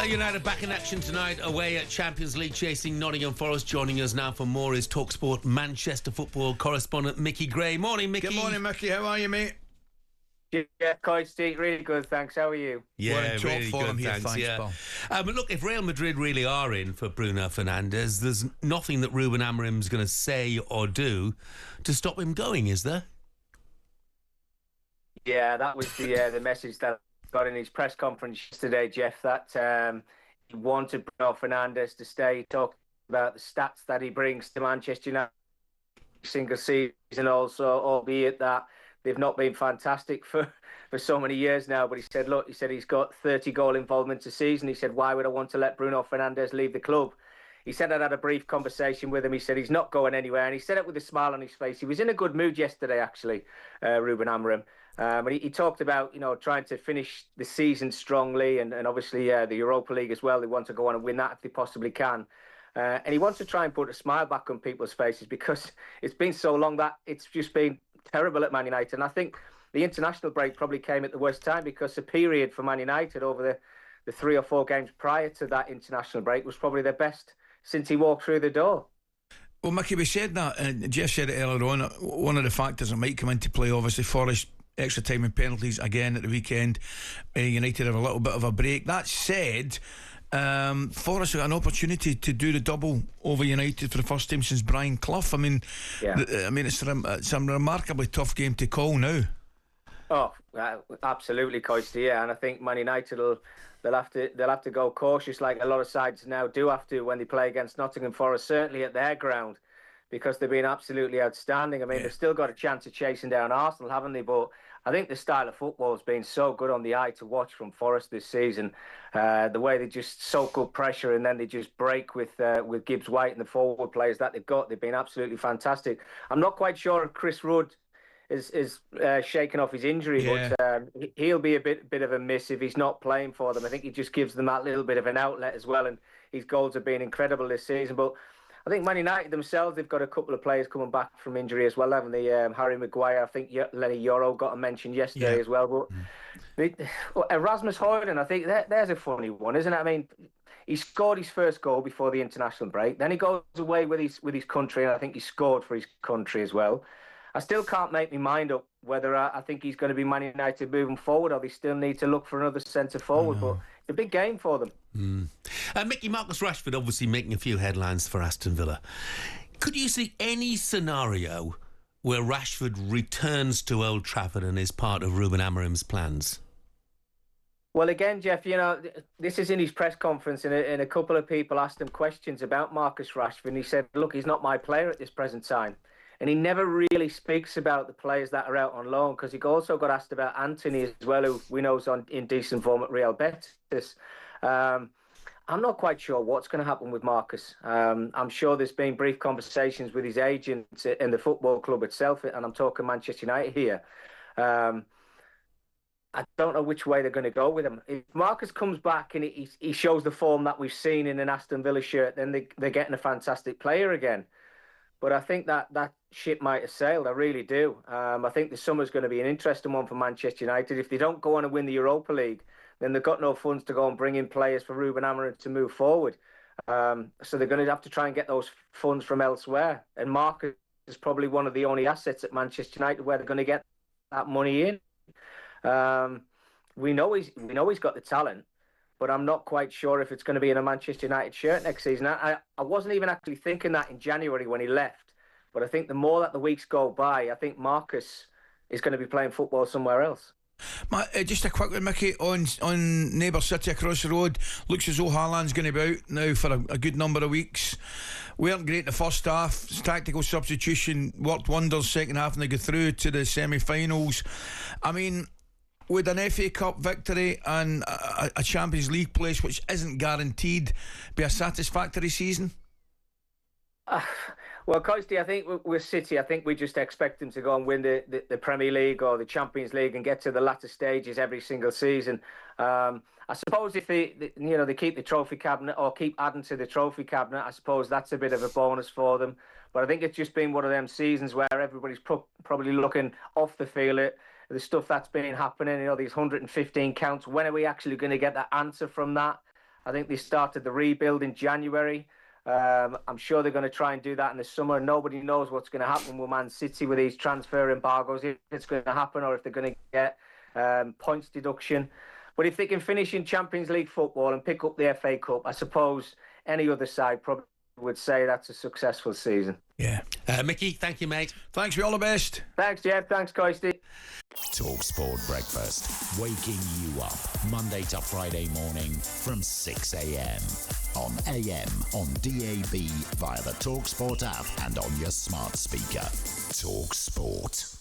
United back in action tonight away at Champions League chasing Nottingham Forest. Joining us now for more is talkSPORT Manchester football correspondent Micky Gray. Morning, Micky. Good morning, Micky. How are you, mate? Yeah, McCoist, really good, thanks. How are you? Yeah, top really form good, here, thanks. pal. But look, if Real Madrid really are in for Bruno Fernandes, there's nothing that Ruben Amorim's going to say or do to stop him going, is there? Yeah, that was the message that got in his press conference yesterday, Jeff, that he wanted Bruno Fernandes to stay. He talked about the stats that he brings to Manchester United single season also, albeit that they've not been fantastic for so many years now. But he said he's got 30 goal involvements a season. He said, why would I want to let Bruno Fernandes leave the club? He said I'd had a brief conversation with him. He said he's not going anywhere. And he said it with a smile on his face. He was in a good mood yesterday, actually, Ruben Amorim. But he talked about, trying to finish the season strongly and obviously the Europa League as well. They want to go on and win that if they possibly can. And he wants to try and put a smile back on people's faces because it's been so long that it's just been terrible at Man United. And I think the international break probably came at the worst time because the period for Man United over the 3 or 4 games prior to that international break was probably their best since he walked through the door. Well, Micky, we said that, and Jeff said it earlier on, one of the factors that might come into play, obviously, Forest extra time and penalties again at the weekend. United have a little bit of a break. That said, Forest got an opportunity to do the double over United for the first time since Brian Clough. I mean, it's a remarkably tough game to call now. Oh, absolutely, Coisty. Yeah, and I think Man United they'll have to go cautious, like a lot of sides now do have to when they play against Nottingham Forest, certainly at their ground, because they've been absolutely outstanding. I mean, they've still got a chance of chasing down Arsenal, haven't they? But I think the style of football has been so good on the eye to watch from Forest this season. The way they just soak up pressure and then they just break with Gibbs White and the forward players that they've got. They've been absolutely fantastic. I'm not quite sure if Chris Rudd is shaking off his injury, but he'll be a bit of a miss if he's not playing for them. I think he just gives them that little bit of an outlet as well, and his goals have been incredible this season. But I think Man United themselves, they've got a couple of players coming back from injury as well, haven't they? Harry Maguire, I think Lenny Yoro got a mention yesterday as well. But Erasmus Højlund, I think there's a funny one, isn't it? I mean, he scored his first goal before the international break. Then he goes away with his country, and I think he scored for his country as well. I still can't make my mind up whether I think he's going to be Man United moving forward or they still need to look for another centre forward. But it's a big game for them. Micky, Marcus Rashford obviously making a few headlines for Aston Villa. Could you see any scenario where Rashford returns to Old Trafford and is part of Ruben Amorim's plans? Well, again, Jeff, this is in his press conference and a couple of people asked him questions about Marcus Rashford and he said, look, he's not my player at this present time. And he never really speaks about the players that are out on loan because he also got asked about Anthony as well, who we know is in decent form at Real Betis. I'm not quite sure what's going to happen with Marcus. I'm sure there's been brief conversations with his agent and the football club itself, and I'm talking Manchester United here. I don't know which way they're going to go with him. If Marcus comes back and he shows the form that we've seen in an Aston Villa shirt, then they're getting a fantastic player again. But I think that ship might have sailed. I really do. I think the summer's going to be an interesting one for Manchester United. If they don't go on and win the Europa League, then they've got no funds to go and bring in players for Ruben Amorim to move forward. So they're going to have to try and get those funds from elsewhere. And Marcus is probably one of the only assets at Manchester United where they're going to get that money in. We know he's got the talent, but I'm not quite sure if it's going to be in a Manchester United shirt next season. I wasn't even actually thinking that in January when he left, but I think the more that the weeks go by, I think Marcus is going to be playing football somewhere else. Just a quick one, Micky, on Neighbour City across the road. Looks as though Haaland's going to be out now for a good number of weeks. We weren't great in the first half. Tactical substitution worked wonders second half, and they go through to the semi-finals. I mean, would an FA Cup victory and a Champions League place, which isn't guaranteed, be a satisfactory season? Well, Coisty, I think with City, I think we just expect them to go and win the Premier League or the Champions League and get to the latter stages every single season. I suppose if they keep the trophy cabinet or keep adding to the trophy cabinet, I suppose that's a bit of a bonus for them. But I think it's just been one of them seasons where everybody's probably looking off the field at the stuff that's been happening, these 115 counts. When are we actually going to get that answer from that? I think they started the rebuild in January. I'm sure they're going to try and do that in the summer. Nobody knows what's going to happen with Man City with these transfer embargoes, if it's going to happen or if they're going to get points deduction. But if they can finish in Champions League football and pick up the FA Cup, I suppose any other side probably would say that's a successful season. Yeah. Mickey, thank you, mate. Thanks, we all the best. Thanks, Jeff. Thanks, Coisty. talkSPORT Breakfast, waking you up Monday to Friday morning from 6 a.m. on AM, on DAB, via the talkSPORT app and on your smart speaker. talkSPORT.